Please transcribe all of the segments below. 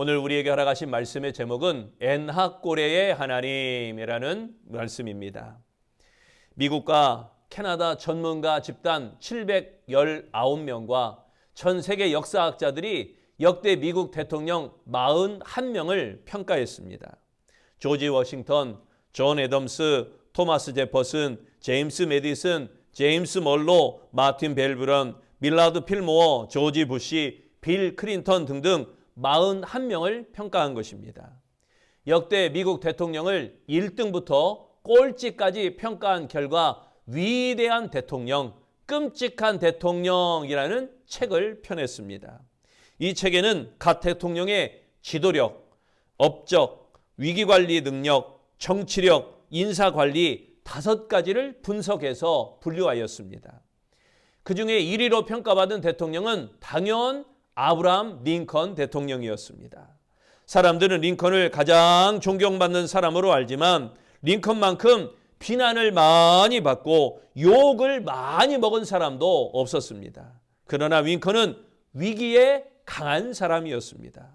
오늘 우리에게 허락하신 말씀의 제목은 엔하꼬레의 하나님이라는 말씀입니다. 미국과 캐나다 전문가 집단 719명과 전 세계 역사학자들이 역대 미국 대통령 41명을 평가했습니다. 조지 워싱턴, 존 애덤스, 토마스 제퍼슨, 제임스 메디슨, 제임스 멀로, 마틴 벨브런, 밀라드 필모어, 조지 부시, 빌 클린턴 등등 41명을 평가한 것입니다. 역대 미국 대통령을 1등부터 꼴찌까지 평가한 결과 위대한 대통령, 끔찍한 대통령이라는 책을 펴냈습니다. 이 책에는 각 대통령의 지도력, 업적, 위기관리 능력, 정치력, 인사관리 5가지를 분석해서 분류하였습니다. 그중에 1위로 평가받은 대통령은 당연 아브라함 링컨 대통령이었습니다. 사람들은 링컨을 가장 존경받는 사람으로 알지만 링컨만큼 비난을 많이 받고 욕을 많이 먹은 사람도 없었습니다. 그러나 링컨은 위기에 강한 사람이었습니다.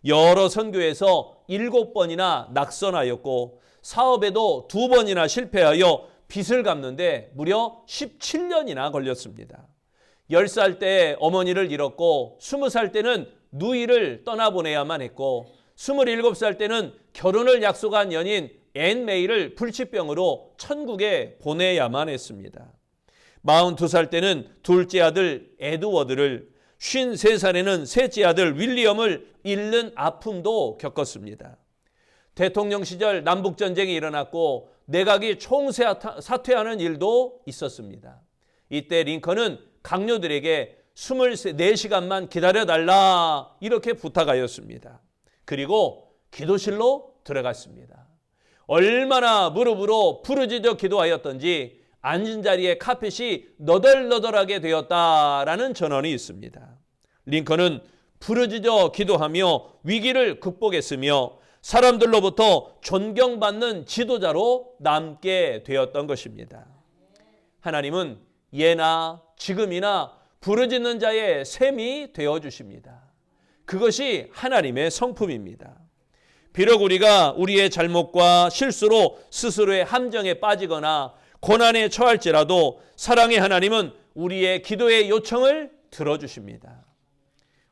여러 선교에서 7번이나 낙선하였고 사업에도 2번이나 실패하여 빚을 갚는데 무려 17년이나 걸렸습니다. 10살 때 어머니를 잃었고 20살 때는 누이를 떠나보내야만 했고 27살 때는 결혼을 약속한 연인 앤 메이를 불치병으로 천국에 보내야만 했습니다. 42살 때는 둘째 아들 에드워드를, 53살에는 셋째 아들 윌리엄을 잃는 아픔도 겪었습니다. 대통령 시절 남북전쟁이 일어났고 내각이 총사퇴하는 일도 있었습니다. 이때 링컨은 강요들에게 24시간만 기다려달라 이렇게 부탁하였습니다. 그리고 기도실로 들어갔습니다. 얼마나 무릎으로 부르짖어 기도하였던지 앉은 자리에 카펫이 너덜너덜하게 되었다라는 전언이 있습니다. 링컨은 부르짖어 기도하며 위기를 극복했으며 사람들로부터 존경받는 지도자로 남게 되었던 것입니다. 하나님은 예나 지금이나 부르짖는 자의 셈이 되어주십니다. 그것이 하나님의 성품입니다. 비록 우리가 우리의 잘못과 실수로 스스로의 함정에 빠지거나 고난에 처할지라도 사랑의 하나님은 우리의 기도의 요청을 들어주십니다.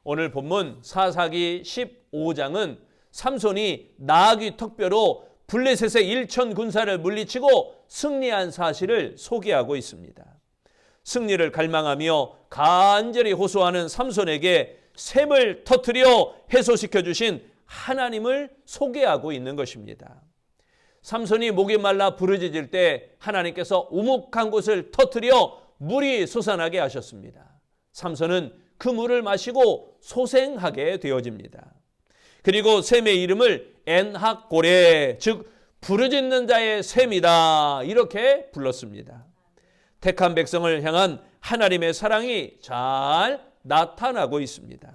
오늘 본문 사사기 15장은 삼손이 나귀 턱뼈로 블레셋의 1천 군사를 물리치고 승리한 사실을 소개하고 있습니다. 승리를 갈망하며 간절히 호소하는 삼손에게 샘을 터뜨려 해소시켜 주신 하나님을 소개하고 있는 것입니다. 삼손이 목이 말라 부르짖을 때 하나님께서 우묵한 곳을 터뜨려 물이 솟아나게 하셨습니다. 삼손은 그 물을 마시고 소생하게 되어집니다. 그리고 샘의 이름을 엔하꼬레, 즉 부르짖는 자의 샘이다 이렇게 불렀습니다. 택한 백성을 향한 하나님의 사랑이 잘 나타나고 있습니다.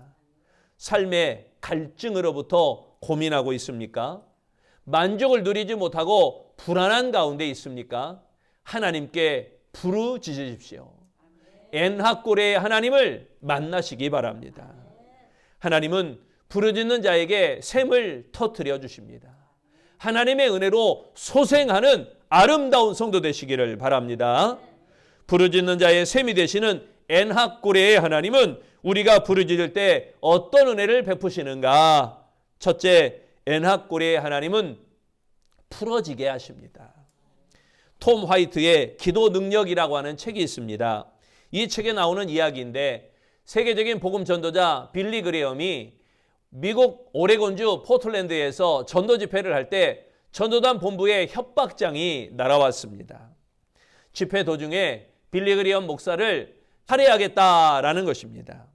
삶의 갈증으로부터 고민하고 있습니까? 만족을 누리지 못하고 불안한 가운데 있습니까? 하나님께 부르짖으십시오. 엔하꼬레의 하나님을 만나시기 바랍니다. 하나님은 부르짖는 자에게 샘을 터뜨려 주십니다. 하나님의 은혜로 소생하는 아름다운 성도 되시기를 바랍니다. 부르짖는 자의 샘이 되시는 엔하꼬레의 하나님은 우리가 부르짖을 때 어떤 은혜를 베푸시는가? 첫째, 엔하꼬레의 하나님은 풀어지게 하십니다. 톰 화이트의 기도 능력이라고 하는 책이 있습니다. 이 책에 나오는 이야기인데 세계적인 복음 전도자 빌리 그레엄이 미국 오레곤주 포틀랜드에서 전도 집회를 할 때 전도단 본부에 협박장이 날아왔습니다. 집회 도중에 빌리 그레엄 목사를 살해하겠다라는 것입니다.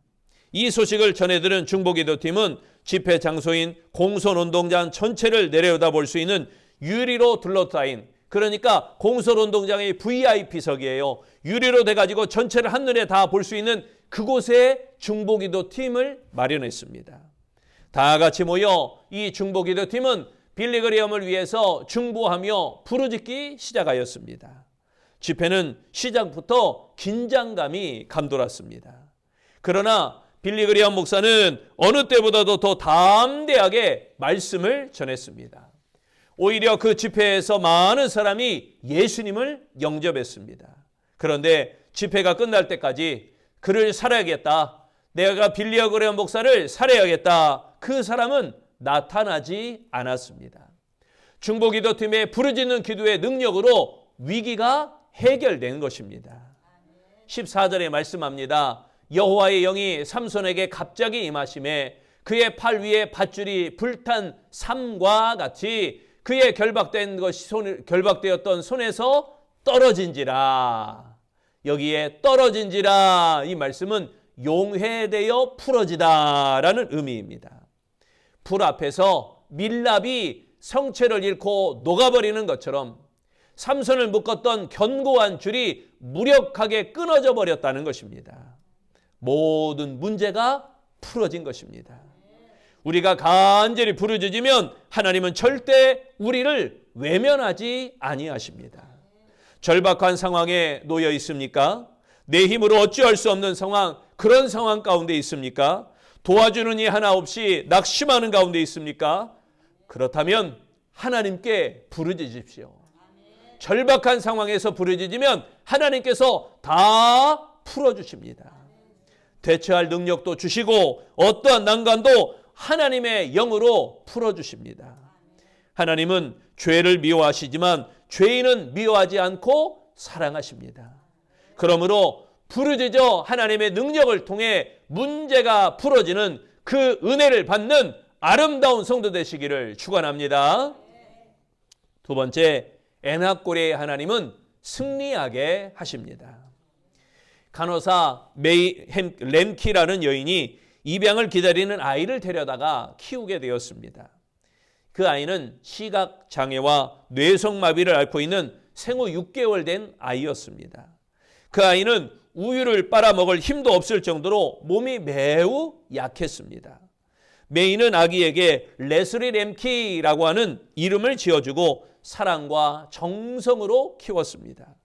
이 소식을 전해들은 중보기도팀은 집회 장소인 공설운동장 전체를 내려다 볼 수 있는 유리로 둘러싸인, 그러니까 공설운동장의 VIP석이에요. 유리로 돼가지고 전체를 한눈에 다 볼 수 있는 그곳에 중보기도팀을 마련했습니다. 다 같이 모여 이 중보기도팀은 빌리 그레엄을 위해서 중보하며 부르짖기 시작하였습니다. 집회는 시작부터 긴장감이 감돌았습니다. 그러나 빌리그리암 목사는 어느 때보다도 더 담대하게 말씀을 전했습니다. 오히려 그 집회에서 많은 사람이 예수님을 영접했습니다. 그런데 집회가 끝날 때까지 그를 살아야겠다, 내가 빌리그리암 목사를 살해야겠다, 그 사람은 나타나지 않았습니다. 중보기도팀의 부르짖는 기도의 능력으로 위기가 해결된 것입니다. 14절에 말씀합니다. 여호와의 영이 삼손에게 갑자기 임하심에 그의 팔 위에 밧줄이 불탄 삼과 같이 그의 결박되었던 손에서 떨어진지라. 여기에 떨어진지라, 이 말씀은 용회되어 풀어지다라는 의미입니다. 불 앞에서 밀랍이 성체를 잃고 녹아버리는 것처럼 삼손을 묶었던 견고한 줄이 무력하게 끊어져 버렸다는 것입니다. 모든 문제가 풀어진 것입니다. 우리가 간절히 부르짖으면 하나님은 절대 우리를 외면하지 아니하십니다. 절박한 상황에 놓여 있습니까? 내 힘으로 어찌할 수 없는 상황, 그런 상황 가운데 있습니까? 도와주는 이 하나 없이 낙심하는 가운데 있습니까? 그렇다면 하나님께 부르짖으십시오. 절박한 상황에서 부르짖으면 하나님께서 다 풀어주십니다. 대처할 능력도 주시고 어떠한 난관도 하나님의 영으로 풀어주십니다. 하나님은 죄를 미워하시지만 죄인은 미워하지 않고 사랑하십니다. 그러므로 부르짖어 하나님의 능력을 통해 문제가 풀어지는 그 은혜를 받는 아름다운 성도 되시기를 축원합니다. 두 번째, 엔하골의 하나님은 승리하게 하십니다. 간호사 메이 램키라는 여인이 입양을 기다리는 아이를 데려다가 키우게 되었습니다. 그 아이는 시각장애와 뇌성마비를 앓고 있는 생후 6개월 된 아이였습니다. 그 아이는 우유를 빨아먹을 힘도 없을 정도로 몸이 매우 약했습니다. 메이는 아기에게 레슬리 램키라고 하는 이름을 지어주고 사랑과 정성으로 키웠습니다.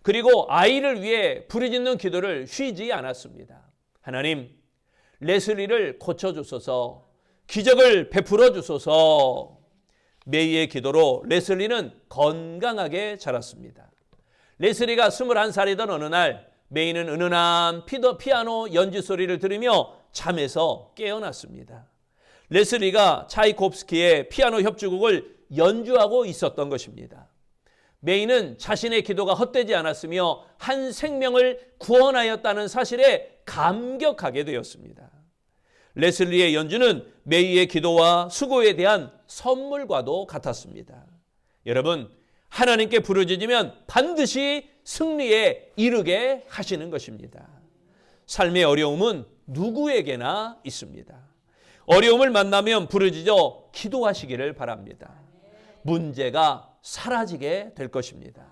그리고 아이를 위해 부르짖는 기도를 쉬지 않았습니다. 하나님, 레슬리를 고쳐주소서, 기적을 베풀어 주소서. 메이의 기도로 레슬리는 건강하게 자랐습니다. 레슬리가 21살이던 어느 날 메이는 은은한 피아노 연주 소리를 들으며 잠에서 깨어났습니다. 레슬리가 차이콥스키의 피아노 협주곡을 연주하고 있었던 것입니다. 메이는 자신의 기도가 헛되지 않았으며 한 생명을 구원하였다는 사실에 감격하게 되었습니다. 레슬리의 연주는 메이의 기도와 수고에 대한 선물과도 같았습니다. 여러분, 하나님께 부르짖으면 반드시 승리에 이르게 하시는 것입니다. 삶의 어려움은 누구에게나 있습니다. 어려움을 만나면 부르짖어 기도하시기를 바랍니다. 문제가 사라지게 될 것입니다.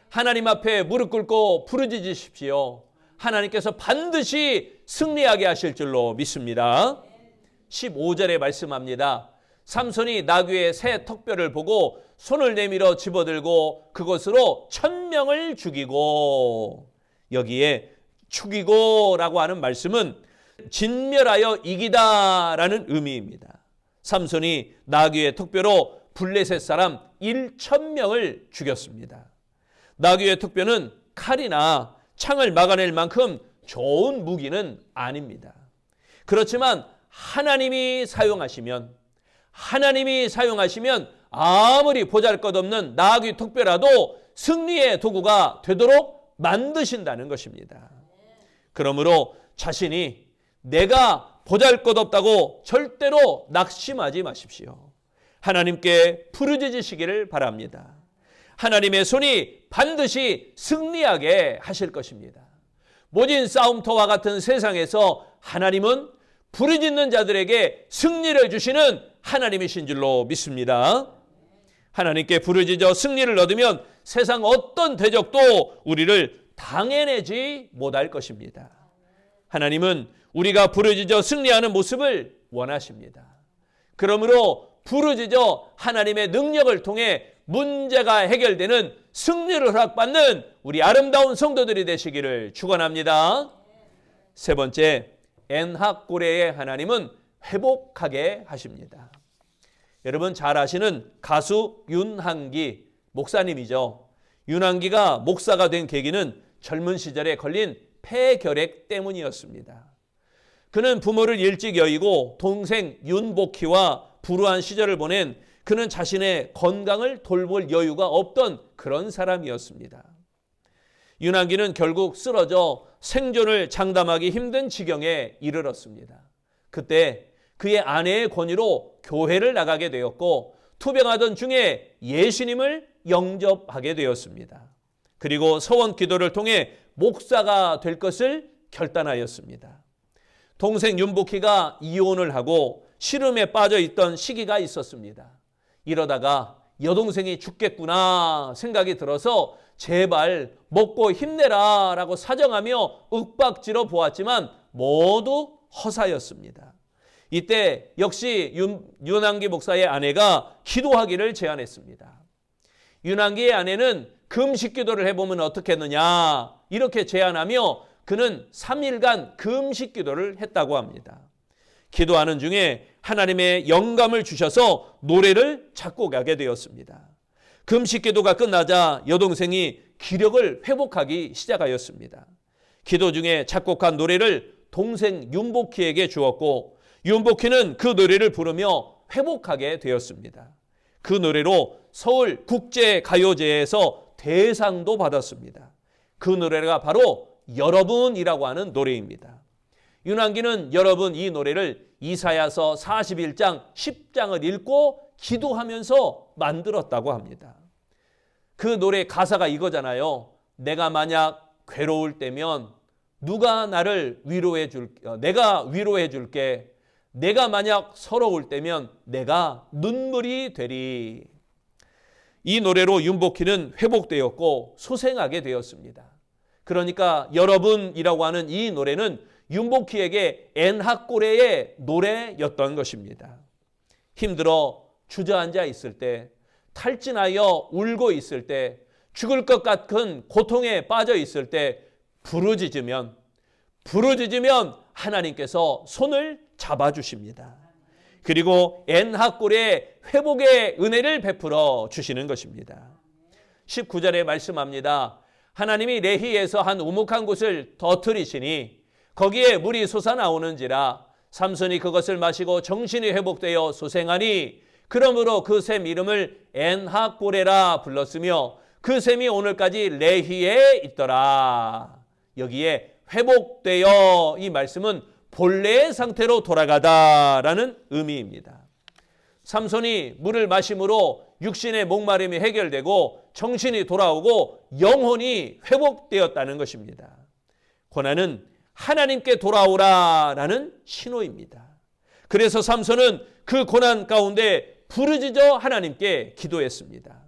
하나님 앞에 무릎 꿇고 부르짖으십시오. 하나님께서 반드시 승리하게 하실 줄로 믿습니다. 15절에 말씀합니다. 삼손이 나귀의 새 턱뼈를 보고 손을 내밀어 집어들고 그것으로 1000명을 죽이고, 여기에 죽이고라고 하는 말씀은 진멸하여 이기다라는 의미입니다. 삼손이 나귀의 턱뼈로 블레셋 사람 1000명을 죽였습니다. 나귀의 턱뼈는 칼이나 창을 막아낼 만큼 좋은 무기는 아닙니다. 그렇지만 하나님이 사용하시면 아무리 보잘것없는 나귀 턱뼈라도 승리의 도구가 되도록 만드신다는 것입니다. 그러므로 자신이 내가 보잘것없다고 절대로 낙심하지 마십시오. 하나님께 부르짖으시기를 바랍니다. 하나님의 손이 반드시 승리하게 하실 것입니다. 모진 싸움터와 같은 세상에서 하나님은 부르짖는 자들에게 승리를 주시는 하나님이신 줄로 믿습니다. 하나님께 부르짖어 승리를 얻으면 세상 어떤 대적도 우리를 당해내지 못할 것입니다. 하나님은 우리가 부르짖어 승리하는 모습을 원하십니다. 그러므로 부르짖어 하나님의 능력을 통해 문제가 해결되는 승리를 허락받는 우리 아름다운 성도들이 되시기를 축원합니다. 세 번째, 엔학고레의 하나님은 회복하게 하십니다. 여러분 잘 아시는 가수 윤한기 목사님이죠. 윤한기가 목사가 된 계기는 젊은 시절에 걸린 폐결핵 때문이었습니다. 그는 부모를 일찍 여의고 동생 윤복희와 불우한 시절을 보낸 그는 자신의 건강을 돌볼 여유가 없던 그런 사람이었습니다. 윤한기는 결국 쓰러져 생존을 장담하기 힘든 지경에 이르렀습니다. 그때 그의 아내의 권유로 교회를 나가게 되었고 투병하던 중에 예수님을 영접하게 되었습니다. 그리고 서원 기도를 통해 목사가 될 것을 결단하였습니다. 동생 윤복희가 이혼을 하고 시름에 빠져 있던 시기가 있었습니다. 이러다가 여동생이 죽겠구나 생각이 들어서 제발 먹고 힘내라 라고 사정하며 윽박지러 보았지만 모두 허사였습니다. 이때 역시 윤한기 목사의 아내가 기도하기를 제안했습니다. 윤한기의 아내는 금식 기도를 해보면 어떻겠느냐 이렇게 제안하며 그는 3일간 금식 기도를 했다고 합니다. 기도하는 중에 하나님의 영감을 주셔서 노래를 작곡하게 되었습니다. 금식 기도가 끝나자 여동생이 기력을 회복하기 시작하였습니다. 기도 중에 작곡한 노래를 동생 윤복희에게 주었고 윤복희는 그 노래를 부르며 회복하게 되었습니다. 그 노래로 서울 국제가요제에서 대상도 받았습니다. 그 노래가 바로 여러분이라고 하는 노래입니다. 윤한기는 여러분 이 노래를 이사야서 41장 10장을 읽고 기도하면서 만들었다고 합니다. 그 노래 가사가 이거잖아요. 내가 만약 괴로울 때면 누가 나를 위로해 줄게. 내가 위로해 줄게. 내가 만약 서러울 때면 내가 눈물이 되리. 이 노래로 윤복희는 회복되었고 소생하게 되었습니다. 그러니까 여러분이라고 하는 이 노래는 윤복희에게 엔학고레의 노래였던 것입니다. 힘들어 주저앉아 있을 때, 탈진하여 울고 있을 때, 죽을 것 같은 고통에 빠져 있을 때 부르짖으면 하나님께서 손을 잡아주십니다. 그리고 엔학고레의 회복의 은혜를 베풀어 주시는 것입니다. 19절에 말씀합니다. 하나님이 레히에서 한 우묵한 곳을 터뜨리시니 거기에 물이 솟아나오는지라 삼손이 그것을 마시고 정신이 회복되어 소생하니 그러므로 그 샘 이름을 엔학고레라 불렀으며 그 샘이 오늘까지 레히에 있더라. 여기에 회복되어 이 말씀은 본래의 상태로 돌아가다라는 의미입니다. 삼손이 물을 마심으로 육신의 목마름이 해결되고 정신이 돌아오고 영혼이 회복되었다는 것입니다. 고난은 하나님께 돌아오라라는 신호입니다. 그래서 삼손은 그 고난 가운데 부르짖어 하나님께 기도했습니다.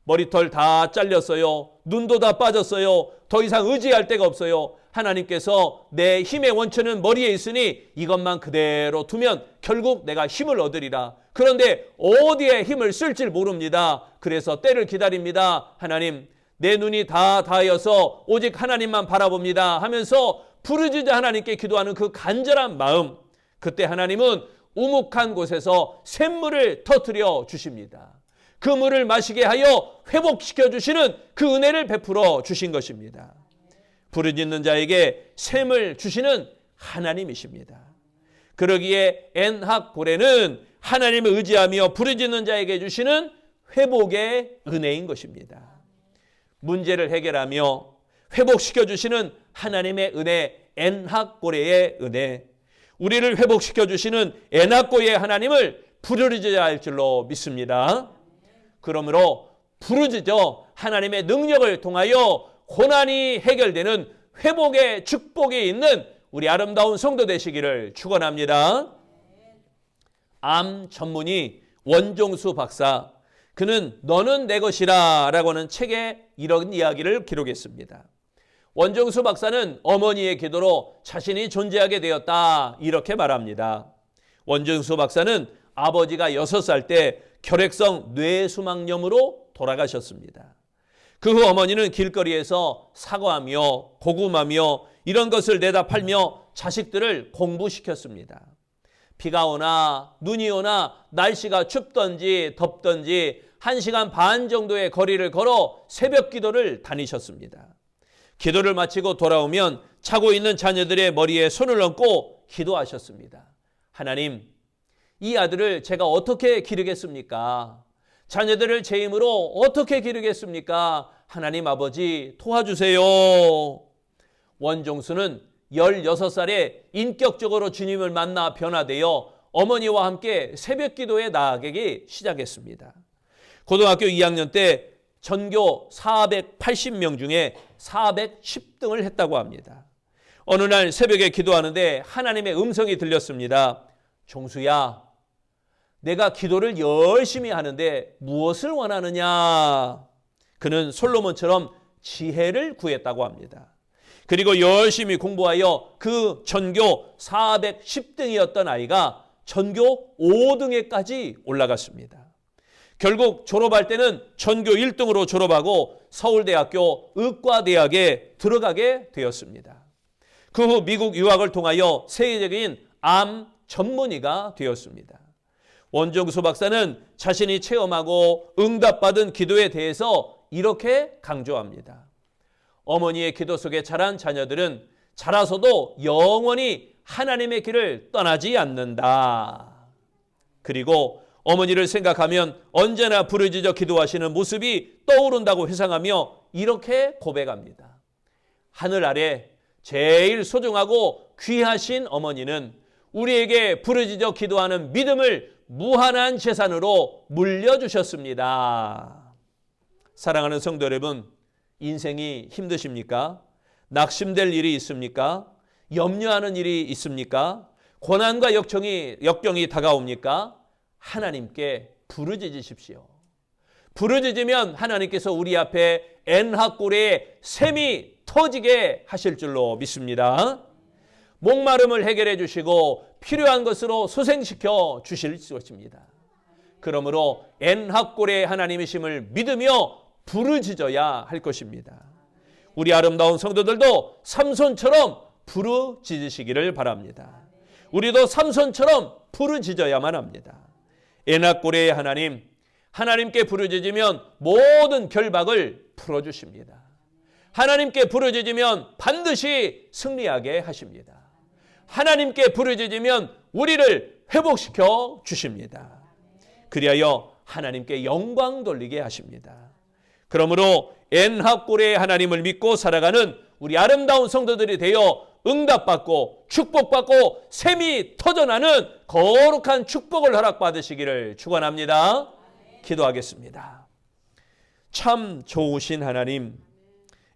머리털 다 잘렸어요. 눈도 다 빠졌어요. 더 이상 의지할 데가 없어요. 하나님께서 내 힘의 원천은 머리에 있으니 이것만 그대로 두면 결국 내가 힘을 얻으리라. 그런데 어디에 힘을 쓸지 모릅니다. 그래서 때를 기다립니다. 하나님, 내 눈이 다 닿아서 오직 하나님만 바라봅니다 하면서 부르짖어 하나님께 기도하는 그 간절한 마음, 그때 하나님은 우묵한 곳에서 샘물을 터뜨려 주십니다. 그 물을 마시게 하여 회복시켜 주시는 그 은혜를 베풀어 주신 것입니다. 부르짖는 자에게 샘을 주시는 하나님이십니다. 그러기에 엔학고레는 하나님을 의지하며 부르짖는 자에게 주시는 회복의 은혜인 것입니다. 문제를 해결하며 회복시켜 주시는 하나님의 은혜, 엔학고레의 은혜, 우리를 회복시켜 주시는 엔학고레의 하나님을 부르짖어야 할 줄로 믿습니다. 그러므로 부르짖어 하나님의 능력을 통하여 고난이 해결되는 회복의 축복이 있는 우리 아름다운 성도 되시기를 축원합니다. 암 전문의 원종수 박사, 그는 너는 내 것이라 라고 하는 책에 이런 이야기를 기록했습니다. 원종수 박사는 어머니의 기도로 자신이 존재하게 되었다 이렇게 말합니다. 원종수 박사는 아버지가 6살 때 결핵성 뇌수막염으로 돌아가셨습니다. 그 후 어머니는 길거리에서 사과하며 고구마며 이런 것을 내다 팔며 자식들을 공부시켰습니다. 비가 오나 눈이 오나 날씨가 춥던지 덥던지 1시간 반 정도의 거리를 걸어 새벽 기도를 다니셨습니다. 기도를 마치고 돌아오면 자고 있는 자녀들의 머리에 손을 얹고 기도하셨습니다. 하나님, 이 아들을 제가 어떻게 기르겠습니까? 자녀들을 제 힘으로 어떻게 기르겠습니까? 하나님 아버지 도와주세요. 원종수는 16살에 인격적으로 주님을 만나 변화되어 어머니와 함께 새벽 기도에 나아가기 시작했습니다. 고등학교 2학년 때 전교 480명 중에 410등을 했다고 합니다. 어느 날 새벽에 기도하는데 하나님의 음성이 들렸습니다. 종수야, 내가 기도를 열심히 하는데 무엇을 원하느냐? 그는 솔로몬처럼 지혜를 구했다고 합니다. 그리고 열심히 공부하여 그 전교 410등이었던 아이가 전교 5등에까지 올라갔습니다. 결국 졸업할 때는 전교 1등으로 졸업하고 서울대학교 의과대학에 들어가게 되었습니다. 그 후 미국 유학을 통하여 세계적인 암 전문의가 되었습니다. 원종수 박사는 자신이 체험하고 응답받은 기도에 대해서 이렇게 강조합니다. 어머니의 기도 속에 자란 자녀들은 자라서도 영원히 하나님의 길을 떠나지 않는다. 그리고 어머니를 생각하면 언제나 부르짖어 기도하시는 모습이 떠오른다고 회상하며 이렇게 고백합니다. 하늘 아래 제일 소중하고 귀하신 어머니는 우리에게 부르짖어 기도하는 믿음을 무한한 재산으로 물려주셨습니다. 사랑하는 성도 여러분, 인생이 힘드십니까? 낙심될 일이 있습니까? 염려하는 일이 있습니까? 고난과 역경이 다가옵니까? 하나님께 부르짖으십시오. 부르짖으면 하나님께서 우리 앞에 엔하골에 샘이 터지게 하실 줄로 믿습니다. 목마름을 해결해 주시고 필요한 것으로 소생시켜 주실 것입니다. 그러므로 엔하골의 하나님이심을 믿으며 부르짖어야 할 것입니다. 우리 아름다운 성도들도 삼손처럼 부르짖으시기를 바랍니다. 우리도 삼손처럼 부르짖어야만 합니다. 엔하골의 하나님, 하나님께 부르짖으면 모든 결박을 풀어주십니다. 하나님께 부르짖으면 반드시 승리하게 하십니다. 하나님께 부르짖으면 우리를 회복시켜 주십니다. 그리하여 하나님께 영광 돌리게 하십니다. 그러므로 엔하골의 하나님을 믿고 살아가는 우리 아름다운 성도들이 되어 응답받고 축복받고 샘이 터져나는 거룩한 축복을 허락받으시기를 축원합니다. 기도하겠습니다. 참 좋으신 하나님,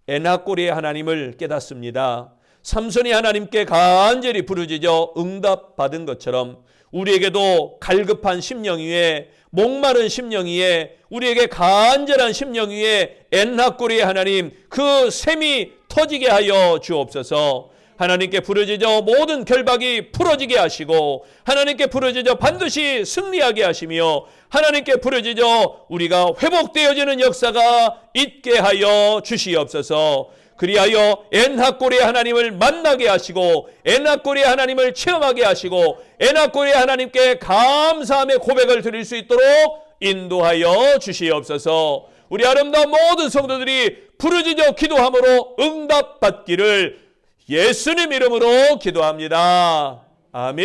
엔하골의 하나님을 깨닫습니다. 삼손이 하나님께 간절히 부르짖어 응답받은 것처럼 우리에게도 갈급한 심령 위에 목마른 심령 위에 우리에게 간절한 심령 위에 엔하골의 하나님 그 샘이 터지게 하여 주옵소서. 하나님께 부르짖어 모든 결박이 풀어지게 하시고 하나님께 부르짖어 반드시 승리하게 하시며 하나님께 부르짖어 우리가 회복되어지는 역사가 있게 하여 주시옵소서. 그리하여 엔하골의 하나님을 만나게 하시고 엔하골의 하나님을 체험하게 하시고 엔하골의 하나님께 감사함의 고백을 드릴 수 있도록 인도하여 주시옵소서. 우리 아름다운 모든 성도들이 부르짖어 기도함으로 응답받기를 예수님 이름으로 기도합니다. 아멘.